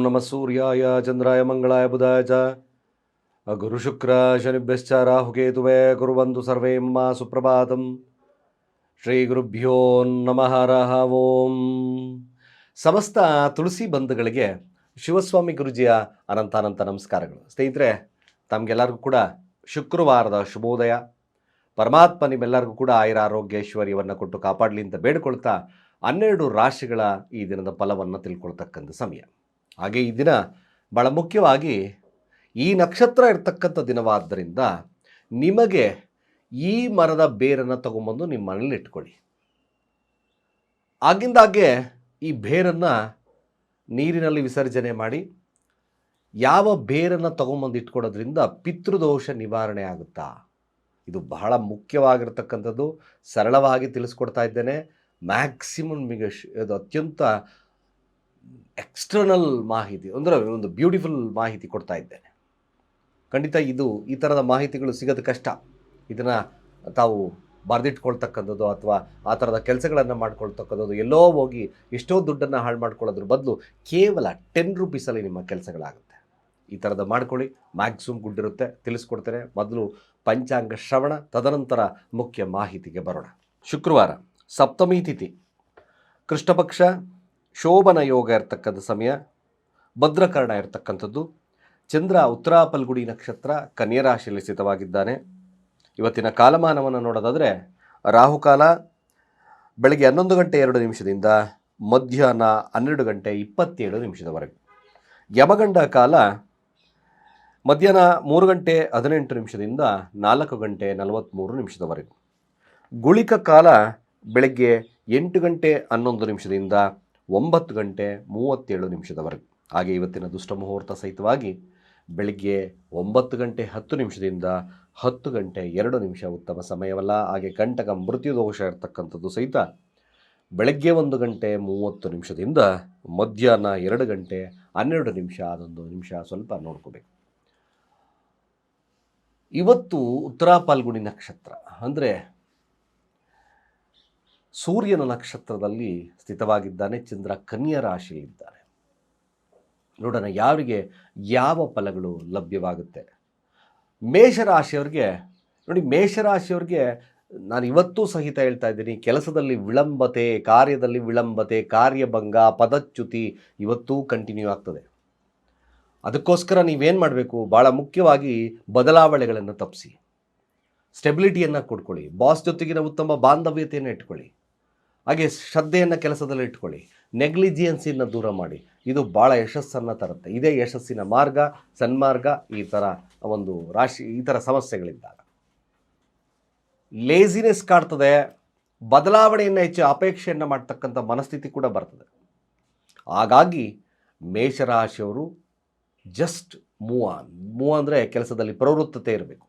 ನಮಃ ಸೂರ್ಯಾಯ ಚಂದ್ರಾಯ ಮಂಗಳಾಯ ಬುಧಾಯ ಚ ಗುರುಶುಕ್ರ ಶನಿಭ್ಯಶ್ಚ ರಾಹುಕೇತುವೇ ಕುರ್ವಂತು ಸರ್ವೇ ಮಮ ಸುಪ್ರಭಾತಂ. ಶ್ರೀ ಗುರುಭ್ಯೋ ನಮಃ ಹರಃ ಓಂ. ಸಮಸ್ತ ತುಳಸಿ ಬಂಧುಗಳಿಗೆ ಶಿವಸ್ವಾಮಿ ಗುರುಜಿಯ ಅನಂತಾನಂತ ನಮಸ್ಕಾರಗಳು. ಸ್ನೇಹಿತರೆ, ತಮಗೆಲ್ಲರಿಗೂ ಕೂಡ ಶುಕ್ರವಾರದ ಶುಭೋದಯ. ಪರಮಾತ್ಮ ನಿಮ್ಮೆಲ್ಲರಿಗೂ ಕೂಡ ಆಯುರಾರೋಗ್ಯ ಐಶ್ವರ್ಯವನ್ನು ಕೊಟ್ಟು ಕಾಪಾಡಲಿ ಅಂತ ಬೇಡಿಕೊಳ್ತಾ 12 ರಾಶಿಗಳ ಈ ದಿನದ ಫಲವನ್ನು ತಿಳ್ಕೊಳ್ತಕ್ಕಂಥ ಸಮಯ. ಹಾಗೆ ಈ ದಿನ ಭಾಳ ಮುಖ್ಯವಾಗಿ ಈ ನಕ್ಷತ್ರ ಇರ್ತಕ್ಕಂಥ ದಿನವಾದ್ದರಿಂದ ನಿಮಗೆ ಈ ಮರದ ಬೇರನ್ನು ತಗೊಂಬಂದು ನಿಮ್ಮ ಮನೇಲಿ ಇಟ್ಕೊಳ್ಳಿ. ಆಗಿಂದಾಗೆ ಈ ಬೇರನ್ನು ನೀರಿನಲ್ಲಿ ವಿಸರ್ಜನೆ ಮಾಡಿ. ಯಾವ ಬೇರನ್ನು ತಗೊಂಬಂದು ಇಟ್ಕೊಳ್ಳೋದ್ರಿಂದ ಪಿತೃದೋಷ ನಿವಾರಣೆ ಆಗುತ್ತಾ? ಇದು ಬಹಳ ಮುಖ್ಯವಾಗಿರ್ತಕ್ಕಂಥದ್ದು. ಸರಳವಾಗಿ ತಿಳಿಸ್ಕೊಡ್ತಾ ಇದ್ದೇನೆ. ಮ್ಯಾಕ್ಸಿಮಮ್ ನಿಮಗೆ ಇದು ಅತ್ಯಂತ ಎಕ್ಸ್ಟರ್ನಲ್ ಮಾಹಿತಿ, ಅಂದರೆ ಒಂದು ಬ್ಯೂಟಿಫುಲ್ ಮಾಹಿತಿ ಕೊಡ್ತಾ ಇದ್ದೇನೆ. ಖಂಡಿತ ಈ ಥರದ ಮಾಹಿತಿಗಳು ಸಿಗೋದು ಕಷ್ಟ. ಇದನ್ನು ತಾವು ಬರೆದಿಟ್ಕೊಳ್ತಕ್ಕಂಥದ್ದು ಅಥವಾ ಆ ಥರದ ಕೆಲಸಗಳನ್ನು ಮಾಡ್ಕೊಳ್ತಕ್ಕಂಥದ್ದು, ಎಲ್ಲೋ ಹೋಗಿ ಎಷ್ಟೋ ದುಡ್ಡನ್ನು ಹಾಳು ಮಾಡ್ಕೊಳ್ಳೋದ್ರ ಬದಲು ಕೇವಲ 10 ರೂಪೀಸಲ್ಲಿ ನಿಮ್ಮ ಕೆಲಸಗಳಾಗುತ್ತೆ. ಈ ಥರದ ಮಾಡ್ಕೊಳ್ಳಿ, ಮ್ಯಾಕ್ಸಿಮಮ್ ಗುಡ್ಡಿರುತ್ತೆ. ತಿಳಿಸ್ಕೊಡ್ತೇನೆ. ಮೊದಲು ಪಂಚಾಂಗ ಶ್ರವಣ, ತದನಂತರ ಮುಖ್ಯ ಮಾಹಿತಿಗೆ ಬರೋಣ. ಶುಕ್ರವಾರ ಸಪ್ತಮಿ ತಿಥಿ, ಕೃಷ್ಣಪಕ್ಷ, ಶೋಭನ ಯೋಗ ಇರ್ತಕ್ಕಂಥ ಸಮಯ, ಭದ್ರಕರ್ಣ ಇರ್ತಕ್ಕಂಥದ್ದು. ಚಂದ್ರ ಉತ್ತರ ಫಲ್ಗುಣಿ ನಕ್ಷತ್ರ, ಕನ್ಯಾ ರಾಶಿಯಲ್ಲಿ ಸ್ಥಿತವಾಗಿದ್ದಾನೆ. ಇವತ್ತಿನ ಕಾಲಮಾನವನ್ನು ನೋಡೋದಾದರೆ ರಾಹುಕಾಲ ಬೆಳಗ್ಗೆ 11:02 ಮಧ್ಯಾಹ್ನ 12:27 ಯಮಗಂಡ ಕಾಲ ಮಧ್ಯಾಹ್ನ 3:18 4:43 ಗುಳಿಕ ಕಾಲ ಬೆಳಗ್ಗೆ 8:11 9:37 ಹಾಗೆ ಇವತ್ತಿನ ದುಷ್ಟ ಮುಹೂರ್ತ ಸಹಿತವಾಗಿ ಬೆಳಗ್ಗೆ 9:10 10:02 ಉತ್ತಮ ಸಮಯವಲ್ಲ. ಹಾಗೆ ಕಂಟಕ ಮೃತ್ಯು ದೋಷ ಇರ್ತಕ್ಕಂಥದ್ದು ಸಹಿತ ಬೆಳಗ್ಗೆ 1:30 ಮಧ್ಯಾಹ್ನ 2:12 ಅದೊಂದು ನಿಮಿಷ ಸ್ವಲ್ಪ ನೋಡ್ಕೋಬೇಕು. ಇವತ್ತು ಉತ್ತರ ಫಲ್ಗುಣಿ ನಕ್ಷತ್ರ, ಅಂದರೆ ಸೂರ್ಯನ ನಕ್ಷತ್ರದಲ್ಲಿ ಸ್ಥಿತವಾಗಿದ್ದಾನೆ. ಚಂದ್ರ ಕನ್ಯಾ ರಾಶಿಯಲ್ಲಿದ್ದಾನೆ. ನೋಡೋಣ ಯಾರಿಗೆ ಯಾವ ಫಲಗಳು ಲಭ್ಯವಾಗುತ್ತೆ. ಮೇಷರಾಶಿಯವ್ರಿಗೆ ನೋಡಿ, ಮೇಷರಾಶಿಯವ್ರಿಗೆ ನಾನು ಇವತ್ತೂ ಸಹಿತ ಹೇಳ್ತಾ ಇದ್ದೀನಿ, ಕೆಲಸದಲ್ಲಿ ವಿಳಂಬತೆ, ಕಾರ್ಯದಲ್ಲಿ ವಿಳಂಬತೆ, ಕಾರ್ಯಭಂಗ, ಪದಚ್ಯುತಿ ಇವತ್ತೂ ಕಂಟಿನ್ಯೂ ಆಗ್ತದೆ. ಅದಕ್ಕೋಸ್ಕರ ನೀವೇನು ಮಾಡಬೇಕು, ಭಾಳ ಮುಖ್ಯವಾಗಿ ಬದಲಾವಣೆಗಳನ್ನು ತಪ್ಪಿಸಿ, ಸ್ಟೆಬಿಲಿಟಿಯನ್ನು ಕೊಡ್ಕೊಳ್ಳಿ, ಬಾಸ್ ಜೊತೆಗಿನ ಉತ್ತಮ ಬಾಂಧವ್ಯತೆಯನ್ನು ಇಟ್ಕೊಳ್ಳಿ, ಹಾಗೆ ಶ್ರದ್ಧೆಯನ್ನು ಕೆಲಸದಲ್ಲಿ ಇಟ್ಕೊಳ್ಳಿ, ನೆಗ್ಲಿಜಿಯನ್ಸಿಯನ್ನು ದೂರ ಮಾಡಿ. ಇದು ಭಾಳ ಯಶಸ್ಸನ್ನು ತರುತ್ತೆ. ಇದೇ ಯಶಸ್ಸಿನ ಮಾರ್ಗ, ಸನ್ಮಾರ್ಗ. ಈ ಥರ ಒಂದು ರಾಶಿ, ಈ ಥರ ಸಮಸ್ಯೆಗಳಿದ್ದಾಗ ಲೇಜಿನೆಸ್ ಕಾಡ್ತದೆ, ಬದಲಾವಣೆಯನ್ನು ಹೆಚ್ಚು ಅಪೇಕ್ಷೆಯನ್ನು ಮಾಡ್ತಕ್ಕಂಥ ಮನಸ್ಥಿತಿ ಕೂಡ ಬರ್ತದೆ. ಹಾಗಾಗಿ ಮೇಷರಾಶಿಯವರು ಜಸ್ಟ್ ಮೂವ್ ಅಂದರೆ ಕೆಲಸದಲ್ಲಿ ಪ್ರವೃತ್ತತೆ ಇರಬೇಕು.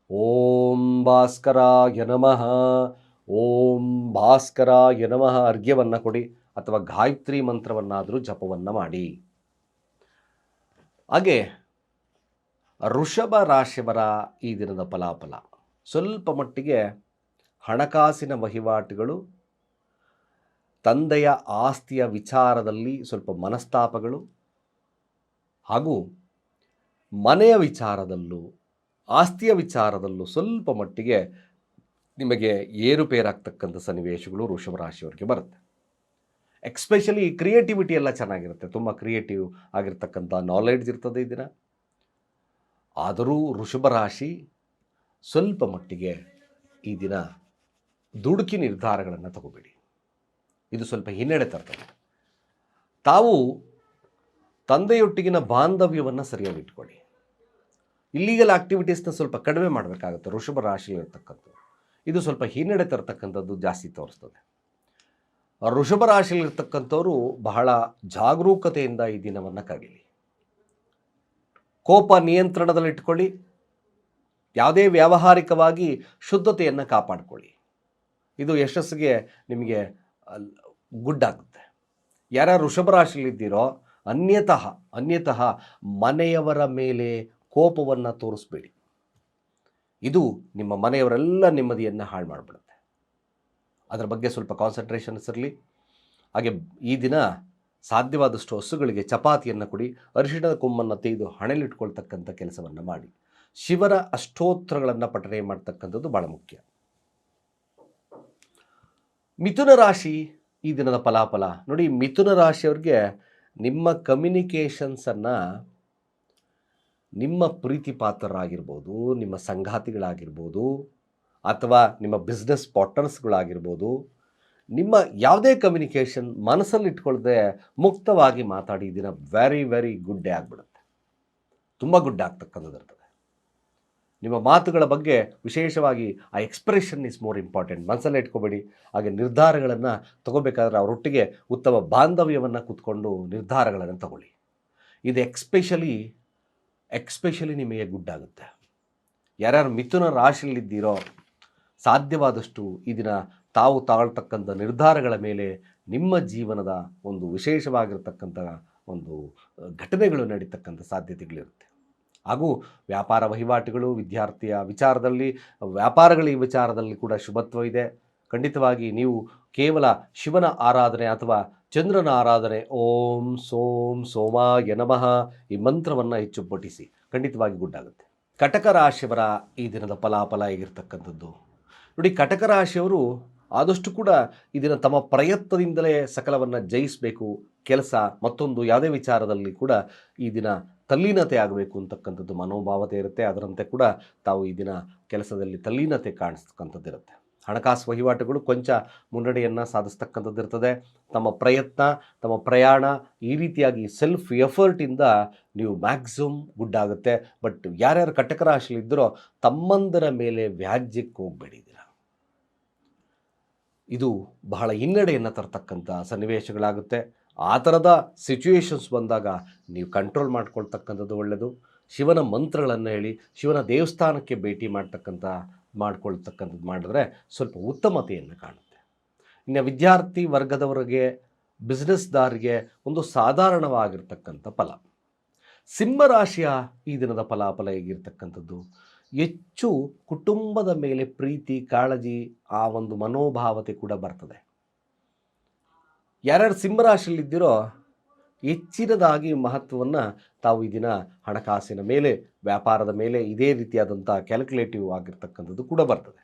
ಓಂ ಭಾಸ್ಕರಾಯ ನಮಃ, ಓಂ ಭಾಸ್ಕರಾಯ ನಮಃ ಅರ್ಘ್ಯವನ್ನು ಕೊಡಿ, ಅಥವಾ ಗಾಯತ್ರಿ ಮಂತ್ರವನ್ನಾದರೂ ಜಪವನ್ನು ಮಾಡಿ. ಹಾಗೆ ವೃಷಭ ರಾಶಿಯವರ ಈ ದಿನದ ಫಲಾಫಲ ಸ್ವಲ್ಪ ಮಟ್ಟಿಗೆ ಹಣಕಾಸಿನ ವಹಿವಾಟುಗಳು, ತಂದೆಯ ಆಸ್ತಿಯ ವಿಚಾರದಲ್ಲಿ ಸ್ವಲ್ಪ ಮನಸ್ತಾಪಗಳು, ಹಾಗೂ ಮನೆಯ ವಿಚಾರದಲ್ಲೂ ಆಸ್ತಿಯ ವಿಚಾರದಲ್ಲೂ ಸ್ವಲ್ಪ ಮಟ್ಟಿಗೆ ನಿಮಗೆ ಏರುಪೇರಾಗ್ತಕ್ಕಂಥ ಸನ್ನಿವೇಶಗಳು ವೃಷಭ ರಾಶಿಯವರಿಗೆ ಬರುತ್ತೆ. ಎಕ್ಸ್ಪೆಷಲಿ ಕ್ರಿಯೇಟಿವಿಟಿ ಎಲ್ಲ ಚೆನ್ನಾಗಿರುತ್ತೆ. ತುಂಬ ಕ್ರಿಯೇಟಿವ್ ಆಗಿರ್ತಕ್ಕಂಥ ನಾಲೆಡ್ಜ್ ಇರ್ತದೆ ಈ ದಿನ. ಆದರೂ ವೃಷಭ ರಾಶಿ ಸ್ವಲ್ಪ ಮಟ್ಟಿಗೆ ಈ ದಿನ ದುಡುಕಿ ನಿರ್ಧಾರಗಳನ್ನು ತಗೋಬೇಡಿ. ಇದು ಸ್ವಲ್ಪ ಹಿನ್ನಡೆ ತರ್ತದೆ. ತಾವು ತಂದೆಯೊಟ್ಟಿಗಿನ ಬಾಂಧವ್ಯವನ್ನು ಸರಿಯಾಗಿ ಇಟ್ಕೊಳ್ಳಿ. ಇಲ್ಲೀಗಲ್ ಆಕ್ಟಿವಿಟೀಸ್ನ ಸ್ವಲ್ಪ ಕಡಿಮೆ ಮಾಡಬೇಕಾಗುತ್ತೆ. ವೃಷಭ ರಾಶಿಯಲ್ಲಿರ್ತಕ್ಕಂಥದ್ದು ಇದು ಸ್ವಲ್ಪ ಹಿನ್ನಡೆ ತರ್ತಕ್ಕಂಥದ್ದು ಜಾಸ್ತಿ ತೋರಿಸ್ತದೆ. ವೃಷಭ ರಾಶಿಯಲ್ಲಿರ್ತಕ್ಕಂಥವರು ಬಹಳ ಜಾಗರೂಕತೆಯಿಂದ ಈ ದಿನವನ್ನು ಕಳೀಲಿ. ಕೋಪ ನಿಯಂತ್ರಣದಲ್ಲಿಟ್ಕೊಳ್ಳಿ. ಯಾವುದೇ ವ್ಯಾವಹಾರಿಕವಾಗಿ ಶುದ್ಧತೆಯನ್ನು ಕಾಪಾಡಿಕೊಳ್ಳಿ. ಇದು ಯಶಸ್ಸಿಗೆ ನಿಮಗೆ ಗುಡ್ಡಾಗುತ್ತೆ. ಯಾರ್ಯಾರು ವೃಷಭ ರಾಶಿಯಲ್ಲಿದ್ದೀರೋ ಅನ್ಯತಃ ಮನೆಯವರ ಮೇಲೆ ಕೋಪವನ್ನು ತೋರಿಸ್ಬೇಡಿ. ಇದು ನಿಮ್ಮ ಮನೆಯವರೆಲ್ಲ ನೆಮ್ಮದಿಯನ್ನು ಹಾಳು ಮಾಡಿಬಿಡುತ್ತೆ. ಅದರ ಬಗ್ಗೆ ಸ್ವಲ್ಪ ಕಾನ್ಸಂಟ್ರೇಷನ್ಸ್ ಇರಲಿ. ಹಾಗೆ ಈ ದಿನ ಸಾಧ್ಯವಾದಷ್ಟು ಹಸುಗಳಿಗೆ ಚಪಾತಿಯನ್ನು ಕೊಡಿ, ಅರಿಶಿಣದ ಕೊಂಬನ್ನು ತೆಗೆದು ಹಣೆಲಿಟ್ಕೊಳ್ತಕ್ಕಂಥ ಕೆಲಸವನ್ನು ಮಾಡಿ. ಶಿವನ ಅಷ್ಟೋತ್ತರಗಳನ್ನು ಪಠನೆ ಮಾಡ್ತಕ್ಕಂಥದ್ದು ಭಾಳ ಮುಖ್ಯ. ಮಿಥುನ ರಾಶಿ ಈ ದಿನದ ಫಲಾಫಲ ನೋಡಿ. ಮಿಥುನ ರಾಶಿಯವ್ರಿಗೆ ನಿಮ್ಮ ಕಮ್ಯುನಿಕೇಷನ್ಸನ್ನು ನಿಮ್ಮ ಪ್ರೀತಿ ಪಾತ್ರರಾಗಿರ್ಬೋದು, ನಿಮ್ಮ ಸಂಗಾತಿಗಳಾಗಿರ್ಬೋದು, ಅಥವಾ ನಿಮ್ಮ ಬಿಸ್ನೆಸ್ ಪಾರ್ಟ್ನರ್ಸ್ಗಳಾಗಿರ್ಬೋದು, ನಿಮ್ಮ ಯಾವುದೇ ಕಮ್ಯುನಿಕೇಷನ್ ಮನಸ್ಸಲ್ಲಿ ಇಟ್ಕೊಳ್ಳದೆ ಮುಕ್ತವಾಗಿ ಮಾತಾಡಿ ದಿನ ವೆರಿ ವೆರಿ ಗುಡ್ ಡೇ ಆಗಿಬಿಡುತ್ತೆ. ತುಂಬ ಗುಡ್ ಆಗ್ತಕ್ಕಂಥದ್ದು ಇರ್ತದೆ. ನಿಮ್ಮ ಮಾತುಗಳ ಬಗ್ಗೆ ವಿಶೇಷವಾಗಿ ಆ ಎಕ್ಸ್ಪ್ರೆಷನ್ ಇಸ್ ಮೋರ್ ಇಂಪಾರ್ಟೆಂಟ್. ಮನಸ್ಸಲ್ಲೇ ಇಟ್ಕೋಬೇಡಿ. ಹಾಗೆ ನಿರ್ಧಾರಗಳನ್ನು ತಗೋಬೇಕಾದ್ರೆ ಅವರೊಟ್ಟಿಗೆ ಉತ್ತಮ ಬಾಂಧವ್ಯವನ್ನು ಕೂತ್ಕೊಂಡು ನಿರ್ಧಾರಗಳನ್ನು ತಗೊಳ್ಳಿ. ಇದು ಎಕ್ಸ್ಪೆಷಲಿ ನಿಮಗೆ ಗುಡ್ ಆಗುತ್ತೆ. ಯಾರ್ಯಾರು ಮಿಥುನ ರಾಶಿಯಲ್ಲಿದ್ದೀರೋ ಸಾಧ್ಯವಾದಷ್ಟು ಈ ದಿನ ತಾವು ತಾಳ್ತಕ್ಕಂಥ ನಿರ್ಧಾರಗಳ ಮೇಲೆ ನಿಮ್ಮ ಜೀವನದ ಒಂದು ವಿಶೇಷವಾಗಿರ್ತಕ್ಕಂಥ ಒಂದು ಘಟನೆಗಳು ನಡೀತಕ್ಕಂಥ ಸಾಧ್ಯತೆಗಳಿರುತ್ತೆ. ಹಾಗೂ ವ್ಯಾಪಾರ ವಹಿವಾಟುಗಳು, ವಿದ್ಯಾರ್ಥಿಯ ವಿಚಾರದಲ್ಲಿ, ವ್ಯಾಪಾರಗಳ ಈ ವಿಚಾರದಲ್ಲಿ ಕೂಡ ಶುಭತ್ವ ಇದೆ. ಖಂಡಿತವಾಗಿ ನೀವು ಕೇವಲ ಶಿವನ ಆರಾಧನೆ ಅಥವಾ ಚಂದ್ರನ ಆರಾಧನೆ, ಓಂ ಸೋಂ ಸೋಮಾಯ ನಮಃ ಈ ಮಂತ್ರವನ್ನು ಹೆಚ್ಚು ಪಠಿಸಿ. ಖಂಡಿತವಾಗಿ ಗುಡ್ಡಾಗುತ್ತೆ. ಕಟಕ ರಾಶಿಯವರ ಈ ದಿನದ ಫಲಾಫಲ ಹೇಗಿರ್ತಕ್ಕಂಥದ್ದು ನೋಡಿ. ಕಟಕ ರಾಶಿಯವರು ಆದಷ್ಟು ಕೂಡ ಈ ದಿನ ತಮ್ಮ ಪ್ರಯತ್ನದಿಂದಲೇ ಸಕಲವನ್ನು ಜಯಿಸಬೇಕು. ಕೆಲಸ ಮತ್ತೊಂದು ಯಾವುದೇ ವಿಚಾರದಲ್ಲಿ ಕೂಡ ಈ ದಿನ ತಲ್ಲೀನತೆ ಆಗಬೇಕು ಅಂತಕ್ಕಂಥದ್ದು ಮನೋಭಾವತೆ ಇರುತ್ತೆ. ಅದರಂತೆ ಕೂಡ ತಾವು ಈ ದಿನ ಕೆಲಸದಲ್ಲಿ ತಲ್ಲೀನತೆ ಕಾಣಿಸ್ತಕ್ಕಂಥದ್ದು ಇರುತ್ತೆ. ಹಣಕಾಸು ವಹಿವಾಟುಗಳು ಕೊಂಚ ಮುನ್ನಡೆಯನ್ನು ಸಾಧಿಸ್ತಕ್ಕಂಥದ್ದು ಇರ್ತದೆ. ತಮ್ಮ ಪ್ರಯತ್ನ, ತಮ್ಮ ಪ್ರಯಾಣ ಈ ರೀತಿಯಾಗಿ ಸೆಲ್ಫ್ ಎಫರ್ಟಿಂದ ನೀವು ಮ್ಯಾಕ್ಸಿಮಮ್ ಗುಡ್ ಆಗುತ್ತೆ. ಬಟ್ ಯಾರ್ಯಾರು ಕಟಕ ರಾಶಿಯಲ್ಲಿದ್ದರೋ ತಮ್ಮಂದರ ಮೇಲೆ ವ್ಯಾಜ್ಯಕ್ಕೆ ಹೋಗಬೇಡಿ. ಇದು ಬಹಳ ಹಿನ್ನಡೆಯನ್ನು ತರ್ತಕ್ಕಂಥ ಸನ್ನಿವೇಶಗಳಾಗುತ್ತೆ. ಆ ಥರದ ಸಿಚುವೇಶನ್ಸ್ ಬಂದಾಗ ನೀವು ಕಂಟ್ರೋಲ್ ಮಾಡ್ಕೊಳ್ತಕ್ಕಂಥದ್ದು ಒಳ್ಳೆಯದು. ಶಿವನ ಮಂತ್ರಗಳನ್ನು ಹೇಳಿ ಶಿವನ ದೇವಸ್ಥಾನಕ್ಕೆ ಭೇಟಿ ಮಾಡ್ಕೊಳ್ತಕ್ಕಂಥದ್ದು ಮಾಡಿದ್ರೆ ಸ್ವಲ್ಪ ಉತ್ತಮತೆಯನ್ನು ಕಾಣುತ್ತೆ. ಇನ್ನು ವಿದ್ಯಾರ್ಥಿ ವರ್ಗದವರಿಗೆ, ಬಿಸ್ನೆಸ್ದಾರರಿಗೆ ಒಂದು ಸಾಧಾರಣವಾಗಿರ್ತಕ್ಕಂಥ ಫಲ. ಸಿಂಹರಾಶಿಯ ಈ ದಿನದ ಫಲಾಫಲ ಹೇಗಿರ್ತಕ್ಕಂಥದ್ದು ಹೆಚ್ಚು ಕುಟುಂಬದ ಮೇಲೆ ಪ್ರೀತಿ, ಕಾಳಜಿ, ಆ ಒಂದು ಮನೋಭಾವತೆ ಕೂಡ ಬರ್ತದೆ. ಯಾರ್ಯಾರು ಸಿಂಹರಾಶಿಯಲ್ಲಿದ್ದೀರೋ ಹೆಚ್ಚಿನದಾಗಿ ಮಹತ್ವವನ್ನು ತಾವು ಈ ದಿನ ಹಣಕಾಸಿನ ಮೇಲೆ, ವ್ಯಾಪಾರದ ಮೇಲೆ ಇದೇ ರೀತಿಯಾದಂಥ ಕ್ಯಾಲ್ಕುಲೇಟಿವ್ ಆಗಿರ್ತಕ್ಕಂಥದ್ದು ಕೂಡ ಬರ್ತದೆ.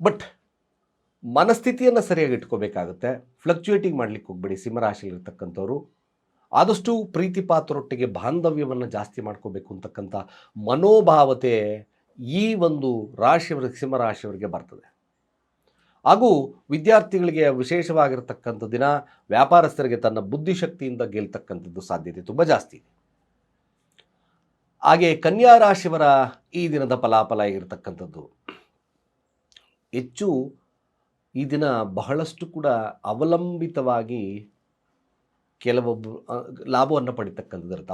ಬಟ್ ಮನಸ್ಥಿತಿಯನ್ನು ಸರಿಯಾಗಿ ಇಟ್ಕೋಬೇಕಾಗುತ್ತೆ. ಫ್ಲಕ್ಚುಯೇಟಿಂಗ್ ಮಾಡಲಿಕ್ಕೆ ಹೋಗ್ಬೇಡಿ. ಸಿಂಹರಾಶಿಯಲ್ಲಿರ್ತಕ್ಕಂಥವ್ರು ಆದಷ್ಟು ಪ್ರೀತಿ ಪಾತ್ರರೊಟ್ಟಿಗೆ ಬಾಂಧವ್ಯವನ್ನು ಜಾಸ್ತಿ ಮಾಡ್ಕೋಬೇಕು ಅಂತಕ್ಕಂಥ ಮನೋಭಾವತೆ ಈ ಒಂದು ರಾಶಿಯವರಿಗೆ, ಸಿಂಹರಾಶಿಯವರಿಗೆ ಬರ್ತದೆ. ಹಾಗೂ ವಿದ್ಯಾರ್ಥಿಗಳಿಗೆ ವಿಶೇಷವಾಗಿರ್ತಕ್ಕಂಥ ದಿನ, ವ್ಯಾಪಾರಸ್ಥರಿಗೆ ತನ್ನ ಬುದ್ಧಿಶಕ್ತಿಯಿಂದ ಗೆಲ್ತಕ್ಕಂಥದ್ದು ಸಾಧ್ಯತೆ ತುಂಬ ಜಾಸ್ತಿ ಇದೆ. ಹಾಗೆ ಕನ್ಯಾ ರಾಶಿಯವರ ಈ ದಿನದ ಫಲಾಫಲ ಆಗಿರ್ತಕ್ಕಂಥದ್ದು ಹೆಚ್ಚು ಈ ದಿನ ಬಹಳಷ್ಟು ಕೂಡ ಅವಲಂಬಿತವಾಗಿ ಕೆಲವೊಬ್ಬರು ಲಾಭವನ್ನು ಪಡಿತಕ್ಕಂಥದ್ದು ಇರುತ್ತೆ.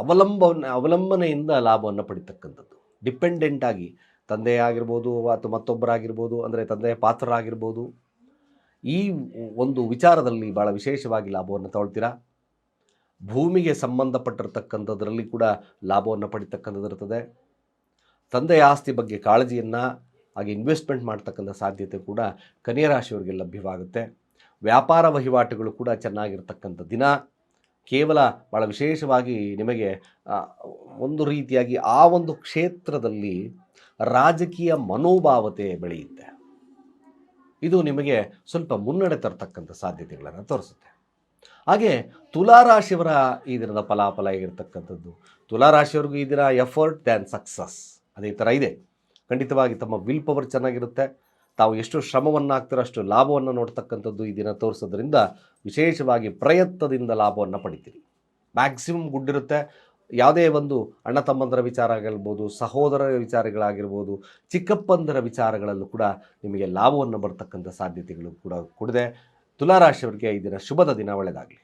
ಅವಲಂಬನೆಯಿಂದ ಲಾಭವನ್ನು ಪಡಿತಕ್ಕಂಥದ್ದು, ಡಿಪೆಂಡೆಂಟ್ ಆಗಿ ತಂದೆ ಆಗಿರ್ಬೋದು ಅಥವಾ ಮತ್ತೊಬ್ಬರಾಗಿರ್ಬೋದು, ಅಂದರೆ ತಂದೆಯ ಪಾತ್ರರಾಗಿರ್ಬೋದು, ಈ ಒಂದು ವಿಚಾರದಲ್ಲಿ ಭಾಳ ವಿಶೇಷವಾಗಿ ಲಾಭವನ್ನು ತಗೊಳ್ತೀರಾ. ಭೂಮಿಗೆ ಸಂಬಂಧಪಟ್ಟಿರ್ತಕ್ಕಂಥದ್ರಲ್ಲಿ ಕೂಡ ಲಾಭವನ್ನು ಪಡಿತಕ್ಕಂಥದ್ದು ಇರ್ತದೆ. ತಂದೆಯ ಆಸ್ತಿ ಬಗ್ಗೆ ಕಾಳಜಿಯನ್ನು ಹಾಗೆ ಇನ್ವೆಸ್ಟ್ಮೆಂಟ್ ಮಾಡ್ತಕ್ಕಂಥ ಸಾಧ್ಯತೆ ಕೂಡ ಕನ್ಯಾ ರಾಶಿಯವರಿಗೆ ಲಭ್ಯವಾಗುತ್ತೆ. ವ್ಯಾಪಾರ ವಹಿವಾಟುಗಳು ಕೂಡ ಚೆನ್ನಾಗಿರ್ತಕ್ಕಂಥ ದಿನ. ಕೇವಲ ಭಾಳ ವಿಶೇಷವಾಗಿ ನಿಮಗೆ ಒಂದು ರೀತಿಯಾಗಿ ಆ ಒಂದು ಕ್ಷೇತ್ರದಲ್ಲಿ ರಾಜಕೀಯ ಮನೋಭಾವತೆ ಬೆಳೆಯುತ್ತೆ. ಇದು ನಿಮಗೆ ಸ್ವಲ್ಪ ಮುನ್ನಡೆ ತರ್ತಕ್ಕಂಥ ಸಾಧ್ಯತೆಗಳನ್ನು ತೋರಿಸುತ್ತೆ. ಹಾಗೆ ತುಲಾರಾಶಿಯವರ ಈ ದಿನದ ಫಲಾಫಲ ಹೇಗಿರ್ತಕ್ಕಂಥದ್ದು. ತುಲಾರಾಶಿಯವ್ರಿಗೂ ಈ ದಿನ ಎಫರ್ಟ್ ದ್ಯಾನ್ ಸಕ್ಸಸ್ ಅದೇ ಥರ ಇದೆ. ಖಂಡಿತವಾಗಿ ತಮ್ಮ ವಿಲ್ ಪವರ್ ಚೆನ್ನಾಗಿರುತ್ತೆ. ತಾವು ಎಷ್ಟು ಶ್ರಮವನ್ನು ಹಾಕ್ತಾರೋ ಅಷ್ಟು ಲಾಭವನ್ನು ನೋಡ್ತಕ್ಕಂಥದ್ದು ಈ ದಿನ ತೋರಿಸೋದ್ರಿಂದ ವಿಶೇಷವಾಗಿ ಪ್ರಯತ್ನದಿಂದ ಲಾಭವನ್ನು ಪಡಿತೀರಿ. ಮ್ಯಾಕ್ಸಿಮಮ್ ಗುಡ್ ಇರುತ್ತೆ. ಯಾವುದೇ ಒಂದು ಅಣ್ಣ ತಮ್ಮಂದರ ವಿಚಾರ ಆಗಿರ್ಬೋದು, ಸಹೋದರರ ವಿಚಾರಗಳಾಗಿರ್ಬೋದು, ಚಿಕ್ಕಪ್ಪಂದರ ವಿಚಾರಗಳಲ್ಲೂ ಕೂಡ ನಿಮಗೆ ಲಾಭವನ್ನು ಬರ್ತಕ್ಕಂಥ ಸಾಧ್ಯತೆಗಳು ಕೂಡ ಕೂಡಿದೆ. ತುಲಾರಾಶಿಯವರಿಗೆ ಈ ದಿನ ಶುಭದ ದಿನ, ಒಳ್ಳೆಯದಾಗಲಿ.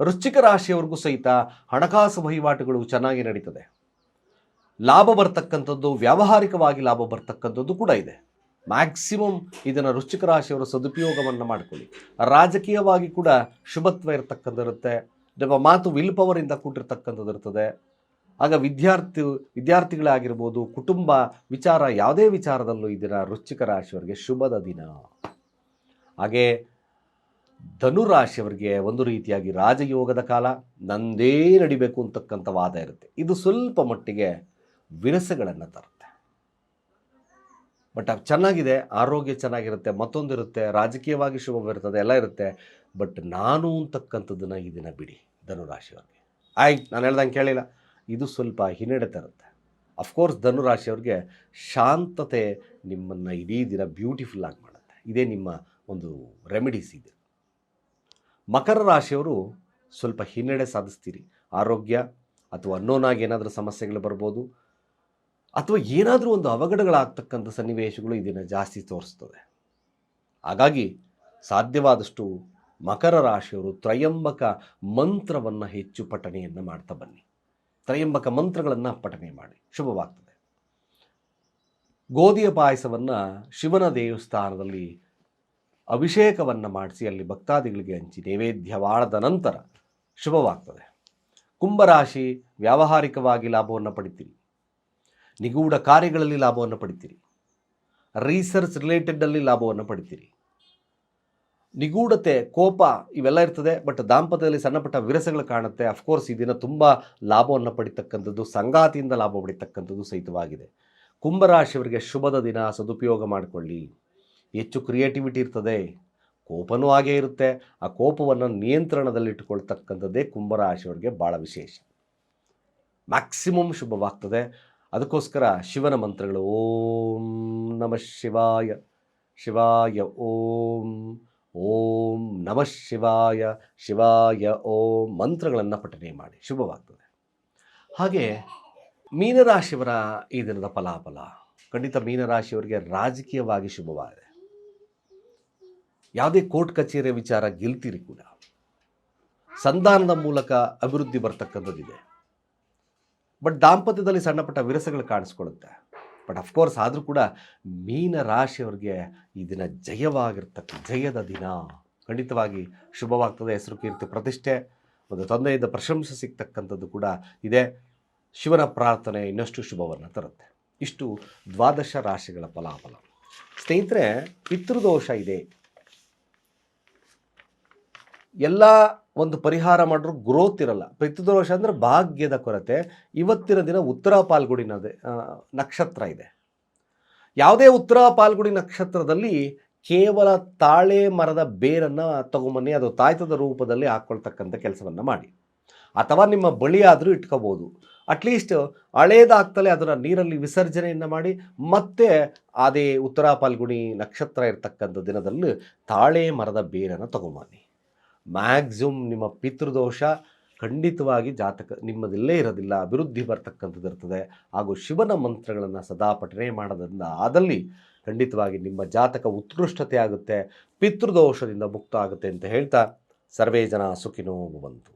ವೃಶ್ಚಿಕ ರಾಶಿಯವರಿಗೂ ಸಹಿತ ಹಣಕಾಸು ವಹಿವಾಟುಗಳು ಚೆನ್ನಾಗಿ ನಡೀತದೆ. ಲಾಭ ಬರ್ತಕ್ಕಂಥದ್ದು, ವ್ಯಾವಹಾರಿಕವಾಗಿ ಲಾಭ ಬರ್ತಕ್ಕಂಥದ್ದು ಕೂಡ ಇದೆ. ಮ್ಯಾಕ್ಸಿಮಮ್ ಇದನ್ನು ವೃಶ್ಚಿಕ ರಾಶಿಯವರು ಸದುಪಯೋಗವನ್ನು ಮಾಡಿಕೊಳ್ಳಿ. ರಾಜಕೀಯವಾಗಿ ಕೂಡ ಶುಭತ್ವ ಇರತಕ್ಕಂಥದ್ದಿರುತ್ತೆ. ನಿಮ್ಮ ಮಾತು ವಿಲ್ ಪವರಿಂದ ಕೂಡಿರ್ತಕ್ಕಂಥದ್ದು ಇರ್ತದೆ. ಆಗ ವಿದ್ಯಾರ್ಥಿಗಳಾಗಿರ್ಬೋದು, ಕುಟುಂಬ ವಿಚಾರ, ಯಾವುದೇ ವಿಚಾರದಲ್ಲೂ ಈ ದಿನ ವೃಶ್ಚಿಕ ರಾಶಿಯವರಿಗೆ ಶುಭದ ದಿನ. ಹಾಗೆ ಧನುರಾಶಿಯವರಿಗೆ ಒಂದು ರೀತಿಯಾಗಿ ರಾಜಯೋಗದ ಕಾಲ, ನಂದೇ ನಡಿಬೇಕು ಅಂತಕ್ಕಂಥ ವಾದ ಇರುತ್ತೆ. ಇದು ಸ್ವಲ್ಪ ಮಟ್ಟಿಗೆ ವಿರಸಗಳನ್ನು ತರುತ್ತೆ. ಬಟ್ ಚೆನ್ನಾಗಿದೆ, ಆರೋಗ್ಯ ಚೆನ್ನಾಗಿರುತ್ತೆ, ಮತ್ತೊಂದಿರುತ್ತೆ, ರಾಜಕೀಯವಾಗಿ ಶುಭವಿರ್ತದೆ, ಎಲ್ಲ ಇರುತ್ತೆ. ಬಟ್ ನಾನು ಅಂತಕ್ಕಂಥದ್ದನ್ನು ಈ ದಿನ ಬಿಡಿ ಧನುರಾಶಿಯವ್ರಿಗೆ. ನಾನು ಹೇಳ್ದಂಗೆ ಕೇಳಿಲ್ಲ, ಇದು ಸ್ವಲ್ಪ ಹಿನ್ನಡೆ ತರುತ್ತೆ. ಅಫ್ಕೋರ್ಸ್ ಧನುರಾಶಿಯವ್ರಿಗೆ ಶಾಂತತೆ ನಿಮ್ಮನ್ನು ಇಡೀ ದಿನ ಬ್ಯೂಟಿಫುಲ್ ಆಗಿ ಮಾಡುತ್ತೆ. ಇದೇ ನಿಮ್ಮ ಒಂದು ರೆಮಿಡೀಸ್ ಇದೆ. ಮಕರ ರಾಶಿಯವರು ಸ್ವಲ್ಪ ಹಿನ್ನಡೆ ಸಾಧಿಸ್ತೀರಿ. ಆರೋಗ್ಯ ಅಥವಾ ಅನ್ನೋನಾಗಿ ಏನಾದರೂ ಸಮಸ್ಯೆಗಳು ಬರ್ಬೋದು, ಅಥವಾ ಏನಾದರೂ ಒಂದು ಅವಘಡಗಳಾಗ್ತಕ್ಕಂಥ ಸನ್ನಿವೇಶಗಳು ಇದನ್ನು ಜಾಸ್ತಿ ತೋರಿಸ್ತದೆ. ಹಾಗಾಗಿ ಸಾಧ್ಯವಾದಷ್ಟು ಮಕರ ರಾಶಿಯವರು ತ್ರಯಂಬಕ ಮಂತ್ರವನ್ನು ಹೆಚ್ಚು ಪಠಣೆಯನ್ನು ಮಾಡ್ತಾ ಬನ್ನಿ. ತ್ರಯಂಬಕ ಮಂತ್ರಗಳನ್ನು ಪಠಣೆ ಮಾಡಿ, ಶುಭವಾಗ್ತದೆ. ಗೋಧಿಯ ಪಾಯಸವನ್ನು ಶಿವನ ದೇವಸ್ಥಾನದಲ್ಲಿ ಅಭಿಷೇಕವನ್ನು ಮಾಡಿಸಿ ಅಲ್ಲಿ ಭಕ್ತಾದಿಗಳಿಗೆ ಹಂಚಿ ನೈವೇದ್ಯ ಮಾಡಿದ ನಂತರ ಶುಭವಾಗ್ತದೆ. ಕುಂಭರಾಶಿ ವ್ಯಾವಹಾರಿಕವಾಗಿ ಲಾಭವನ್ನು ಪಡಿತೀರಿ. ನಿಗೂಢ ಕಾರ್ಯಗಳಲ್ಲಿ ಲಾಭವನ್ನು ಪಡಿತೀರಿ. ರಿಸರ್ಚ್ ರಿಲೇಟೆಡ್ನಲ್ಲಿ ಲಾಭವನ್ನು ಪಡಿತೀರಿ. ನಿಗೂಢತೆ, ಕೋಪ ಇವೆಲ್ಲ ಇರ್ತದೆ. ಬಟ್ ದಾಂಪತ್ಯದಲ್ಲಿ ಸಣ್ಣಪಟ್ಟ ವಿರಸಗಳು ಕಾಣುತ್ತೆ. ಅಫ್ಕೋರ್ಸ್ ಈ ದಿನ ತುಂಬ ಲಾಭವನ್ನು ಪಡಿತಕ್ಕಂಥದ್ದು, ಸಂಗಾತಿಯಿಂದ ಲಾಭ ಪಡಿತಕ್ಕಂಥದ್ದು ಸಹಿತವಾಗಿದೆ. ಕುಂಭರಾಶಿಯವರಿಗೆ ಶುಭದ ದಿನ, ಸದುಪಯೋಗ ಮಾಡಿಕೊಳ್ಳಿ. ಹೆಚ್ಚು ಕ್ರಿಯೇಟಿವಿಟಿ ಇರ್ತದೆ, ಕೋಪನೂ ಹಾಗೇ ಇರುತ್ತೆ. ಆ ಕೋಪವನ್ನು ನಿಯಂತ್ರಣದಲ್ಲಿಟ್ಟುಕೊಳ್ತಕ್ಕಂಥದ್ದೇ ಕುಂಭರಾಶಿಯವರಿಗೆ ಭಾಳ ವಿಶೇಷ. ಮ್ಯಾಕ್ಸಿಮಮ್ ಶುಭವಾಗ್ತದೆ. ಅದಕ್ಕೋಸ್ಕರ ಶಿವನ ಮಂತ್ರಗಳು ಓಂ ನಮಃ ಶಿವಾಯ, ಶಿವಾಯ ಓಂ, ಓಂ ನಮಃ ಶಿವಾಯ, ಶಿವಾಯ ಓಂ ಮಂತ್ರಗಳನ್ನು ಪಠನೆ ಮಾಡಿ, ಶುಭವಾಗ್ತದೆ. ಹಾಗೆ ಮೀನರಾಶಿಯವರ ಈ ದಿನದ ಫಲಾಫಲ ಖಂಡಿತ ಮೀನರಾಶಿಯವರಿಗೆ ರಾಜಕೀಯವಾಗಿ ಶುಭವಾಗಿದೆ. ಯಾವುದೇ ಕೋರ್ಟ್ ಕಚೇರಿಯ ವಿಚಾರ ಗೆಲ್ತೀರಿ ಕೂಡ. ಸಂಧಾನದ ಮೂಲಕ ಅಭಿವೃದ್ಧಿ ಬರ್ತಕ್ಕಂಥದ್ದಿದೆ. ಬಟ್ ದಾಂಪತ್ಯದಲ್ಲಿ ಸಣ್ಣಪಟ್ಟ ವಿರಸಗಳು ಕಾಣಿಸ್ಕೊಳ್ಳುತ್ತೆ. ಬಟ್ ಅಫ್ಕೋರ್ಸ್ ಆದರೂ ಕೂಡ ಮೀನರಾಶಿಯವರಿಗೆ ಈ ದಿನ ಜಯದ ದಿನ. ಖಂಡಿತವಾಗಿ ಶುಭವಾಗ್ತದೆ. ಹೆಸರು, ಕೀರ್ತಿ, ಪ್ರತಿಷ್ಠೆ, ಒಂದು ತಂದೆಯಿಂದ ಪ್ರಶಂಸೆ ಸಿಗ್ತಕ್ಕಂಥದ್ದು ಕೂಡ ಇದೆ. ಶಿವನ ಪ್ರಾರ್ಥನೆ ಇನ್ನಷ್ಟು ಶುಭವನ್ನು ತರುತ್ತೆ. ಇಷ್ಟು ದ್ವಾದಶ ರಾಶಿಗಳ ಫಲಾಫಲ. ಸ್ನೇಹಿತರೆ, ಪಿತೃದೋಷ ಇದೆ, ಎಲ್ಲ ಒಂದು ಪರಿಹಾರ ಮಾಡಿದ್ರು ಗ್ರೋತ್ ಇರಲ್ಲ. ಪಿತೃದೋಷ ಅಂದರೆ ಭಾಗ್ಯದ ಕೊರತೆ. ಇವತ್ತಿನ ದಿನ ಉತ್ತರ ಪಾಲ್ಗುಡಿ ನಕ್ಷತ್ರ ಇದೆ. ಯಾವುದೇ ಉತ್ತರ ಪಾಲ್ಗುಡಿ ನಕ್ಷತ್ರದಲ್ಲಿ ಕೇವಲ ತಾಳೆ ಮರದ ಬೇರನ್ನು ತಗೊಂಬನ್ನಿ, ಅದು ತಾಯ್ತದ ರೂಪದಲ್ಲಿ ಹಾಕ್ಕೊಳ್ತಕ್ಕಂಥ ಕೆಲಸವನ್ನು ಮಾಡಿ. ಅಥವಾ ನಿಮ್ಮ ಬಳಿ ಆದರೂ ಇಟ್ಕೋಬೋದು. ಅಟ್ಲೀಸ್ಟ್ ಹಳೇದಾಗ್ತಲೇ ಅದನ್ನು ನೀರಲ್ಲಿ ವಿಸರ್ಜನೆಯನ್ನು ಮಾಡಿ ಮತ್ತೆ ಅದೇ ಉತ್ತರ ಪಾಲ್ಗುಣಿ ನಕ್ಷತ್ರ ಇರ್ತಕ್ಕಂಥ ದಿನದಲ್ಲಿ ತಾಳೆ ಮರದ ಬೇರನ್ನು ತಗೊಂಬನ್ನಿ. ಮ್ಯಾಕ್ಸಿಮಮ್ ನಿಮ್ಮ ಪಿತೃದೋಷ ಖಂಡಿತವಾಗಿ ಜಾತಕ ನಿಮ್ಮದಲ್ಲೇ ಇರೋದಿಲ್ಲ, ಅಭಿವೃದ್ಧಿ ಬರ್ತಕ್ಕಂಥದ್ದು ಇರ್ತದೆ. ಹಾಗೂ ಶಿವನ ಮಂತ್ರಗಳನ್ನು ಸದಾ ಪಠನೆ ಮಾಡೋದ್ರಿಂದ ಆದಲ್ಲಿ ಖಂಡಿತವಾಗಿ ನಿಮ್ಮ ಜಾತಕ ಉತ್ಕೃಷ್ಟತೆ ಆಗುತ್ತೆ, ಪಿತೃದೋಷದಿಂದ ಮುಕ್ತ ಆಗುತ್ತೆ ಅಂತ ಹೇಳ್ತಾ ಸರ್ವೇ ಜನ ಸುಖಿನೋ ಭವಂತು.